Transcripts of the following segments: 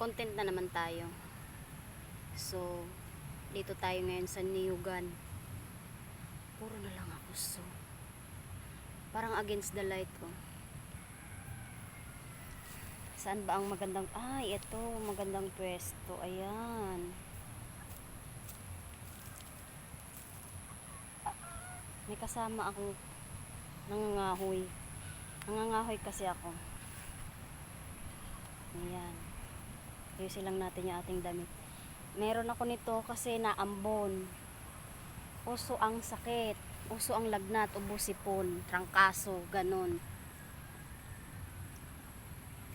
content na naman tayo. So, dito tayo ngayon sa Niyugan. Puro na lang ako. So, parang against the light ko. Saan ba ang magandang... Ay, ito. Magandang pwesto. Ayan. May kasama akong nangangahoy. Nangangahoy kasi ako. Ayan. Ayusin lang natin yung ating damit. Meron ako nito kasi naambon. Uso ang sakit. Uso ang lagnat, ubo sipon, trangkaso, ganun.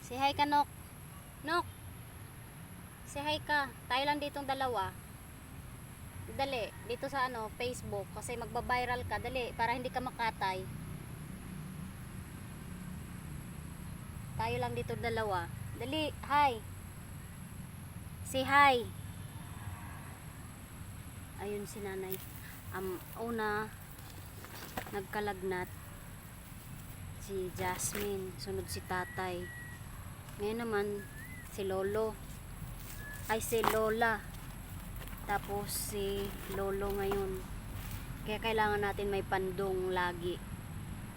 Say hi ka, Nok. Nok! Say hi ka. Tayo lang ditong dalawa. Dali, dito sa Facebook. Kasi magbabiral ka. Dali, para hindi ka makatay. Tayo lang dito dalawa. Dali, hi. Say hi. Ayun si nanay. Una, nagkalagnat. Si Jasmine. Sunod si tatay. Ngayon naman, si Lolo. Ay, si Lola. Tapos si Lolo ngayon. Kaya kailangan natin may pandong lagi.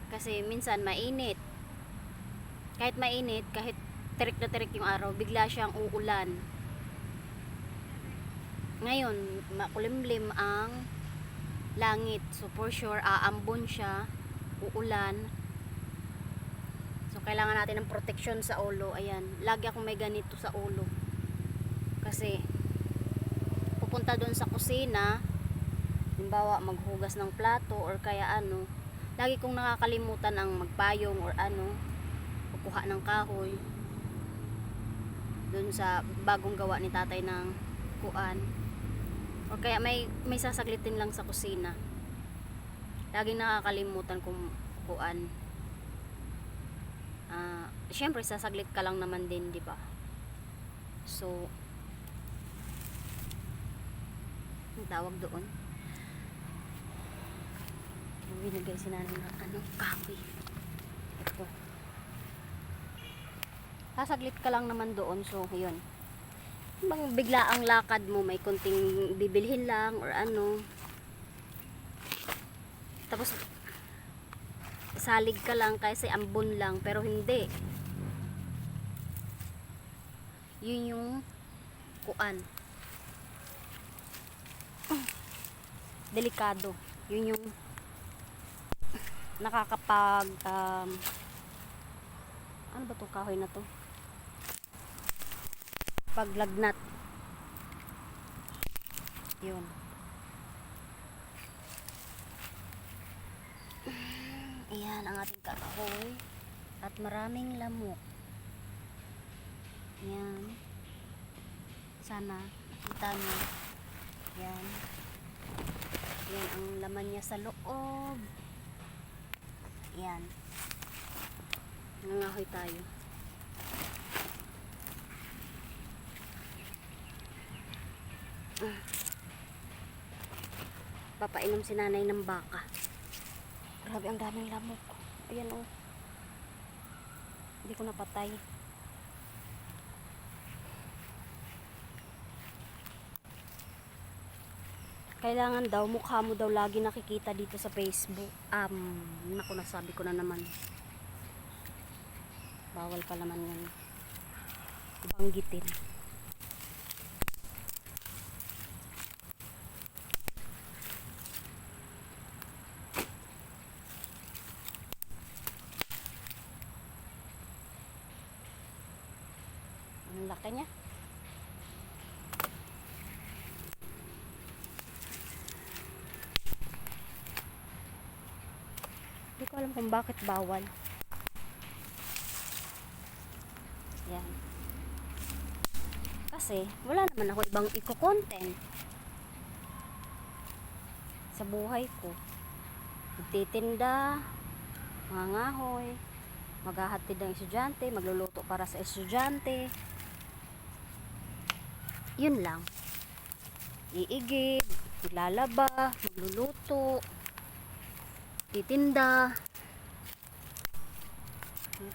Kasi minsan mainit. Kahit mainit, kahit terik na terik yung araw, bigla siyang uulan. Ngayon, makulimlim ang langit. So for sure, aambon siya, uulan. So kailangan natin ng protection sa ulo. Ayan, lagi akong may ganito sa ulo. Kasi pupunta doon sa kusina, halimbawa maghugas ng plato or kaya lagi kong nakakalimutan ang magpayong or kukuha ng kahoy doon sa bagong gawa ni tatay ng kuan, or kaya may sasaglitin lang sa kusina. Laging nakakalimutan kung kuan. Syempre sasaglit ka lang naman din, di ba? So ang tawag doon, binigay si nanay ng kahoy. Ito, sasaglit ka lang naman doon. So yun, bang bigla ang lakad mo, may konting bibilhin lang or tapos salig ka lang kasi ambon lang, pero hindi. Yun yung kuan, delikado. Yun yung nakakapag ano ba tong kahoy na to, paglagnat. Yun. Ayan ang ating kahoy at maraming lamok. Ayan, sana kita nyo. Ayan, yan ang laman niya sa loob. Ayan, nangahoy tayo. Papainom si nanay ng baka. Grabe, ang daming lamok. Ayan hindi ko napatay. Kailangan daw, mukha mo daw lagi nakikita dito sa Facebook. Naku, nasabi ko na naman. Bawal pa naman yan banggitin. Ang laki niya. Hindi ko alam kung bakit bawal. Yan. Kasi wala naman ako ibang i-content sa buhay ko. Magtitinda, mangangahoy, maghahatid ng estudyante, magluluto para sa estudyante. Yun lang. Iigib, maglalaba, magluluto, titinda,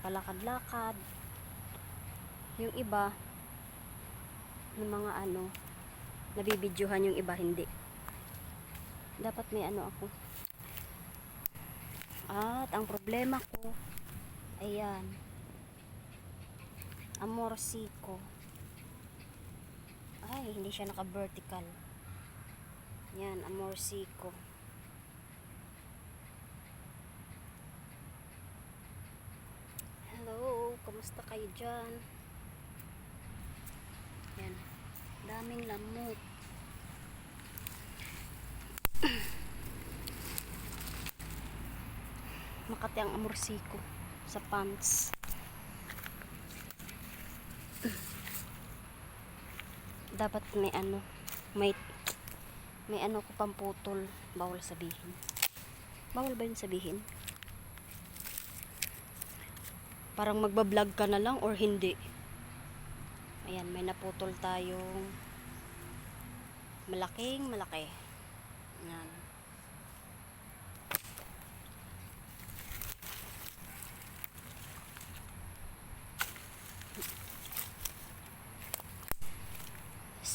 palakad-lakad. Yung iba ng mga ano, nabibidyohan yung iba hindi. Dapat may ano ako. At ang problema ko, ayan, Amorsico. Ay, hindi siya naka-vertical. Yan, Amorsico. Hello, kamusta kayo dyan? Yan, daming lamok. Makati ang Amorsico sa pants. Dapat may ano, may ano ko pamputol. Bawal sabihin. Bawal ba yun sabihin? Parang magbablog ka na lang or hindi. Ayan, may naputol tayong malaking malaki. Ayan.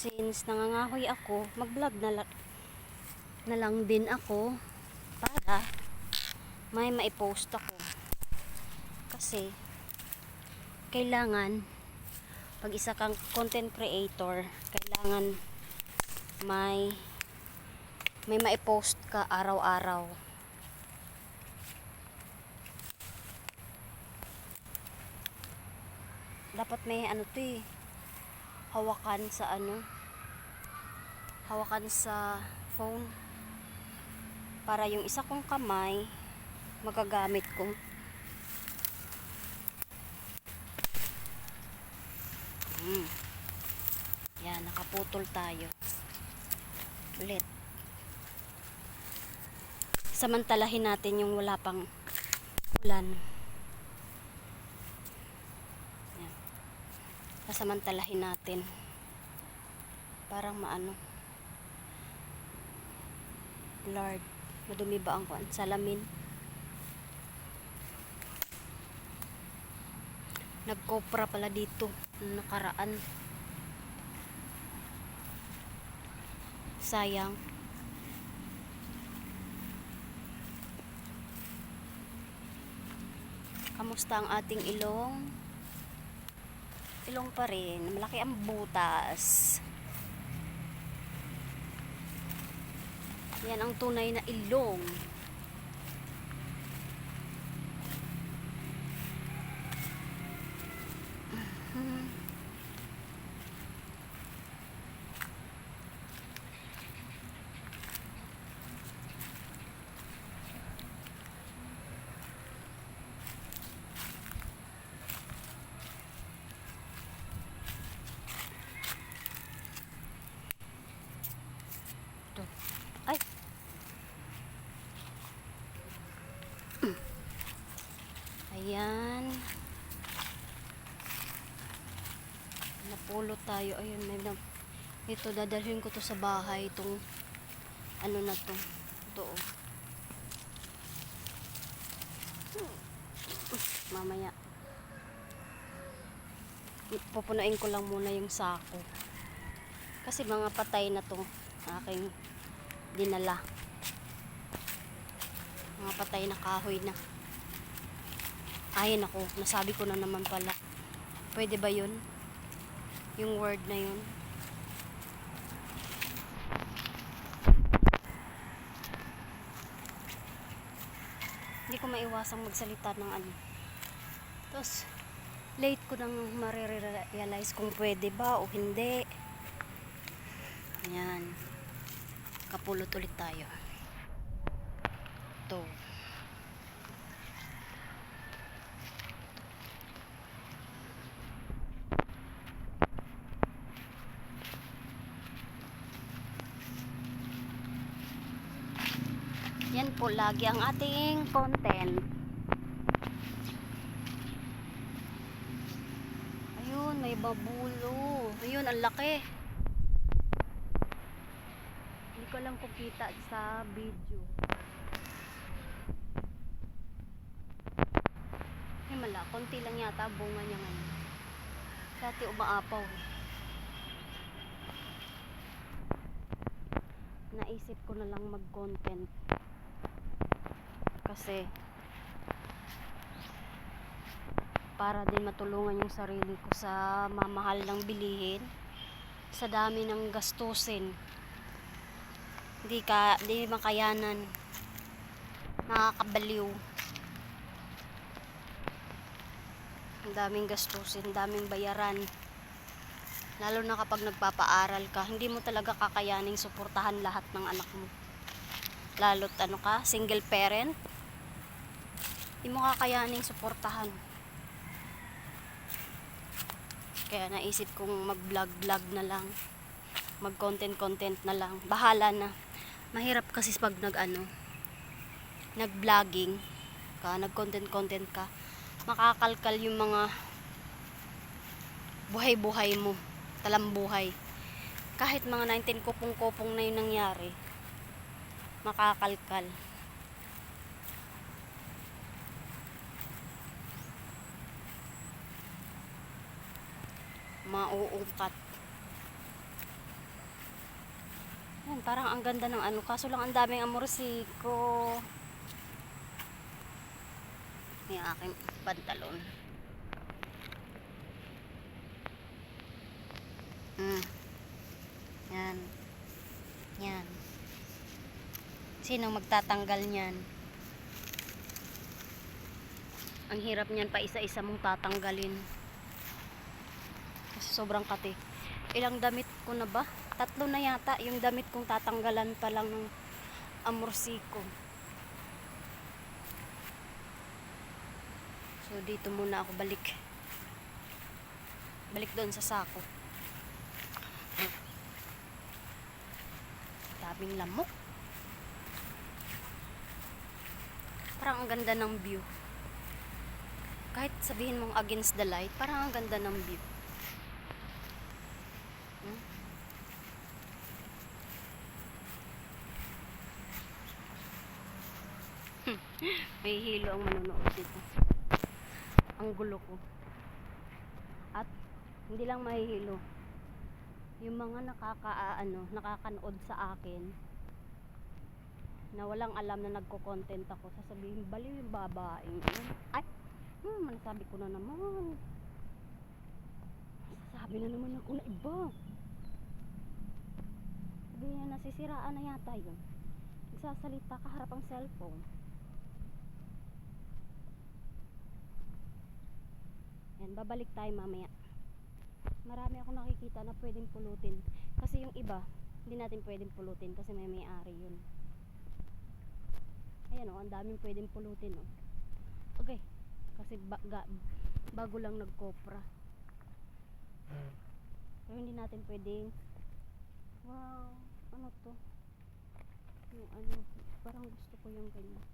Since nangangahoy ako, mag-vlog na lang din ako para may maipost ako. Kasi kailangan pag isa kang content creator, kailangan may maipost ka araw-araw. Dapat may ano to eh, hawakan sa phone para yung isa kong kamay magagamit ko. Yan, nakaputol tayo ulit. Samantalahin natin yung wala pang ulan. Yan. Sasamantalahin natin parang maano, Lord, madumi ba ang salamin? Nagkopra pala dito nakaraan. Sayang. Kamusta ang ating ilong? Ilong pa rin, malaki ang butas. Yan ang tunay na ilong. Ay. Ayan. Napulot tayo. Ayun, ito dadalhin ko to sa bahay, itong ano na to. Ito oh. Mamaya. Pupunuin ko lang muna yung sako. Kasi mga patay na to aking dinala. Mga patay na kahoy na. Ay nako, nasabi ko na naman pala. Pwede ba yun? Yung word na yun? Hindi ko maiwasang magsalita ng ano. Tapos, late ko nang marirealize kung pwede ba o hindi. Ayan. Kapulot ulit tayo. Ito. Yan po lagi ang ating content. Ayun, may babulo. Ayun, ang laki. Hindi ko lang kukita sa video. Ay mala, konti lang yata bunga niya ngayon. Dati umaapaw. naisip ko na lang mag-content kasi para din matulungan yung sarili ko sa mamahal ng bilihin, sa dami ng gastusin. Di makayanan, nakakabaliw. Ang daming gastusin, daming bayaran. Lalo na kapag nagpapaaral ka, hindi mo talaga kakayaning suportahan lahat ng anak mo. Lalo't single parent, hindi mo kakayaning suportahan. Kaya naisip kong mag-vlog na lang, mag-content na lang. Bahala na. Mahirap kasi pag nag-vlogging ka, nag-content ka, makakalkal yung mga buhay-buhay mo, talambuhay. Kahit mga 19 kupong-kupong na yung nangyari, makakalkal. Mauungkat. Yan, parang ang ganda ng kaso lang ang daming amorsiko. Yung aking pantalon. Yan. Yan. Sinong magtatanggal niyan? Ang hirap niyan, pa isa-isa mong tatanggalin. Kasi sobrang kati. Ilang damit ko na ba? 3 na yata yung damit kong tatanggalan pa lang ng amorsiko. So dito muna ako balik doon sa sako. Daming lamok. Parang ang ganda ng view. Kahit sabihin mong against the light, parang ang ganda ng view. May hilo ang manonood dito. Ang gulo ko. At hindi lang mahihilo, yung mga nakakanood sa akin na walang alam na nagko-content ako, sasabihin baliw yung babaeng yun. Ay, manasabi ko na naman. Sabi na naman ako na iba. Sabi niya, nasisiraan na yata yun. Nagsasalita kaharap ang cellphone. Yan, babalik tayo mamaya. Marami ako nakikita na pwedeng pulutin. Kasi yung iba, hindi natin pwedeng pulutin kasi may-ari yun. Ayan ang daming pwedeng pulutin Okay. Kasi bago lang nagkopra. Pero hindi natin pwedeng, wow, ano to? Yung parang gusto ko yung ganyan.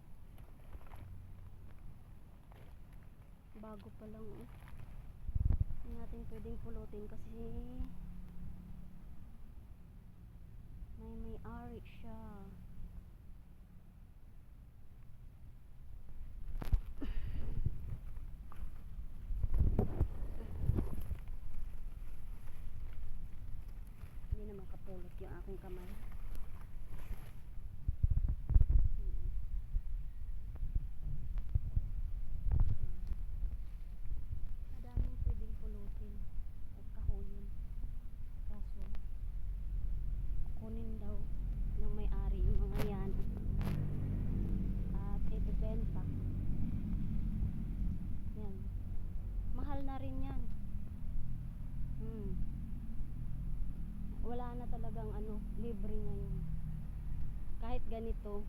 Bago pa lang hindi natin pwedeng pulutin kasi may-ari siya. Hindi naman kapulot yung aking kamay. Madaming pwedeng pulutin at kahuyin. Kaso kunin daw ng may-ari yung mga yan at ibebenta. Yan, mahal na rin yan. Wala na talagang libre ngayon. Kahit ganito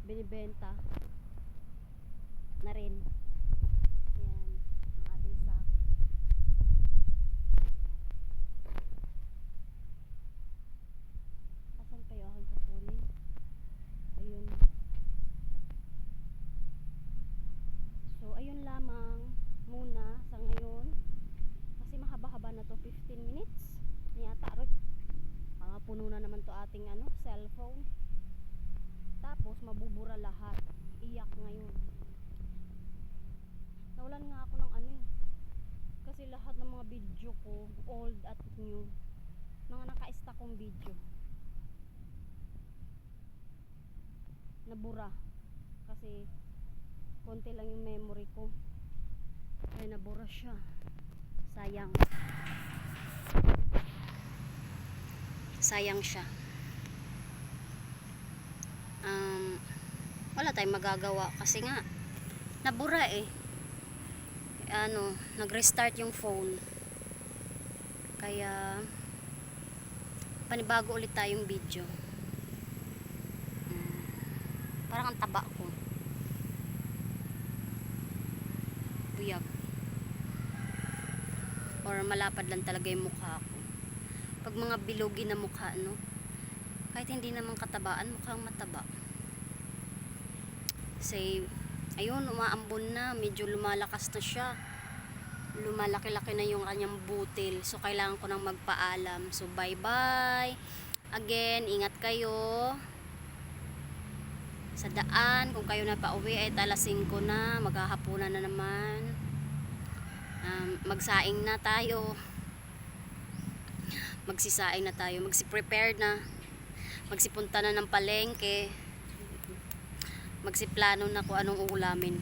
binibenta na rin. Yan ang ating sako. Asan kayo aking kukunin? Ayun. So ayun lamang muna sa ngayon kasi mahaba-haba na to, 15 minutes yata. Puno na naman to ating cellphone, tapos mabubura lahat. Iyak ngayon. Nawalan nga ako ng kasi lahat ng mga video ko, old at new, mga naka-stack kong video, nabura kasi konti lang yung memory ko, kaya nabura siya. Sayang. Sayang siya. Wala tayong magagawa kasi nga nabura eh. Nag-restart yung phone. Kaya panibago ulit tayong video. Parang ang taba ko. Buyag. Or malapad lang talaga yung mukha ko. Pag mga bilugi na mukha, no? Kahit hindi naman katabaan, mukhang mataba. Kasi, ayun, umaambon na. Medyo lumalakas na siya. Lumalaki-laki na yung kanyang butil. So, kailangan ko nang magpaalam. So, bye-bye. Again, ingat kayo sa daan. Kung kayo na pauwi, ay alas 5 na. Maghahapunan na naman. Magsaing na tayo. Magsisaing na tayo. Magsi-prepare na. Magsipunta na ng palengke. Magsiplano na kung anong uulamin.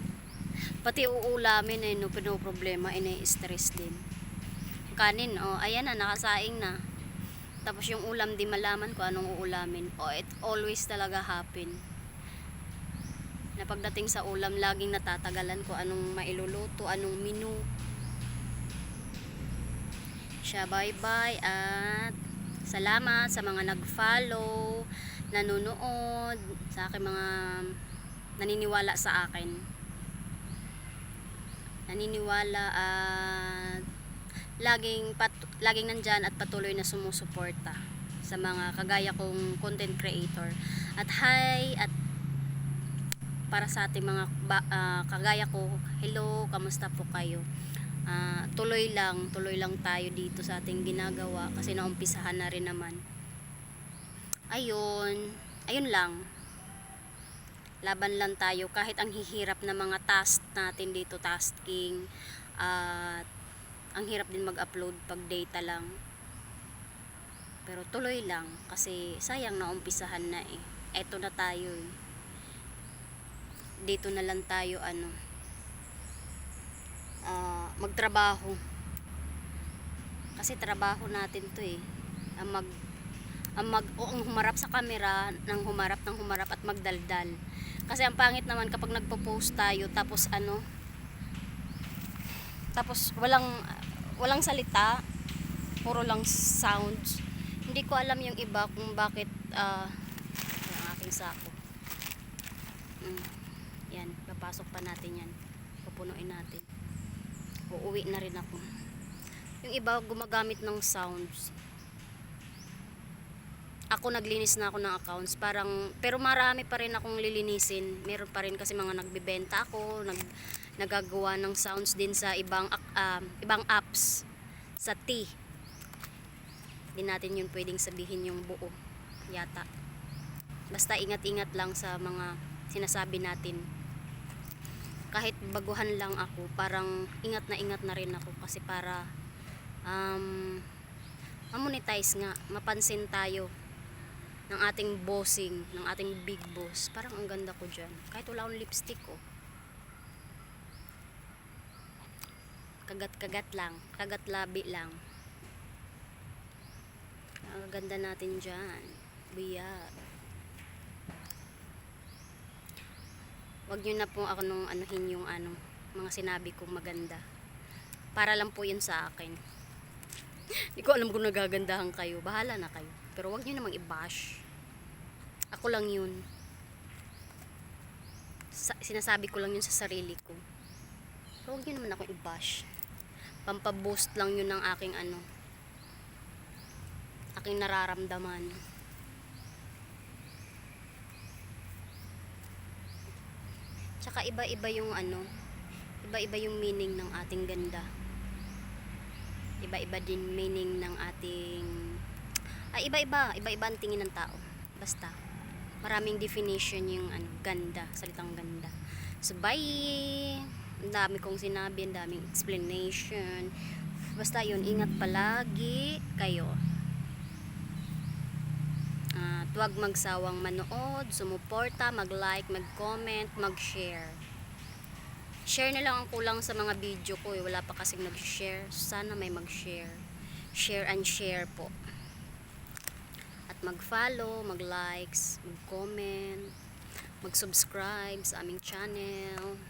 Pati uulamin ay pinoproblema, stress din. Kanin, ayan na, nakasaing na. Tapos yung ulam, di malaman kung anong uulamin. It always talaga happen. Na pagdating sa ulam, laging natatagalan kung anong mailuluto, anong menu. Siya, bye-bye at salamat sa mga nag-follow, nanonood, sa aking mga naniniwala sa akin. Naniniwala at laging nandyan at patuloy na sumusuporta sa mga kagaya kong content creator. At hi, at para sa ating mga kagaya ko, hello, kamusta po kayo? Tuloy lang tayo dito sa ating ginagawa kasi naumpisahan na rin naman. Ayun lang. Laban lang tayo kahit ang hihirap na mga task natin dito, tasking, at ang hirap din mag-upload pag data lang. Pero tuloy lang kasi sayang na umpisahan na eh. Eto na tayo eh. Dito na lang tayo magtrabaho. Kasi trabaho natin to eh. Ang humarap sa camera, nang humarap at magdaldal. Kasi ang pangit naman kapag nagpo-post tayo tapos walang salita, puro lang sounds. Hindi ko alam yung iba kung bakit ang aking sako. Yan, papasok pa natin yan. Pupunuin natin. Uuwi na rin ako. Yung iba gumagamit ng sounds. Ako naglinis na ako ng accounts, pero marami pa rin akong lilinisin. Meron pa rin kasi mga nagbebenta ako, nagagawa ng sounds din sa ibang apps sa T. Hindi natin yun pwedeng sabihin yung buo yata. Basta ingat-ingat lang sa mga sinasabi natin. Kahit baguhan lang ako, parang ingat na rin ako kasi para ma-monetize nga, mapansin tayo ng ating bossing, ng ating big boss. Parang ang ganda ko dyan. Kahit wala akong lipstick ko. Kagat-kagat lang. Kagat-labi lang. Ang ganda natin dyan. Biyag. Wag nyo na po ako nung anuhin yung mga sinabi kong maganda. Para lang po yun sa akin. Hindi ko alam kung nagagandahan kayo. Bahala na kayo. Pero wag nyo namang i-bash. Ako lang yun. Sinasabi ko lang yun sa sarili ko. Pero wag nyo naman ako i-bash. Pampaboost lang yun ng aking aking nararamdaman. Tsaka iba-iba yung iba-iba yung meaning ng ating ganda. Iba-iba din meaning ng ating iba-iba ang tingin ng tao. Basta maraming definition yung ganda, salitang ganda. So bye. Ang dami kong sinabi, ang daming explanation. Basta yun, ingat palagi kayo. At huwag magsawang manood, sumuporta, mag-like, mag-comment, mag-share. Share na lang ang kulang sa mga video ko eh. Wala pa kasing nag-share. Sana may mag-share. Share and share po. At mag-follow, mag-likes, mag-comment, mag-subscribe sa aming channel.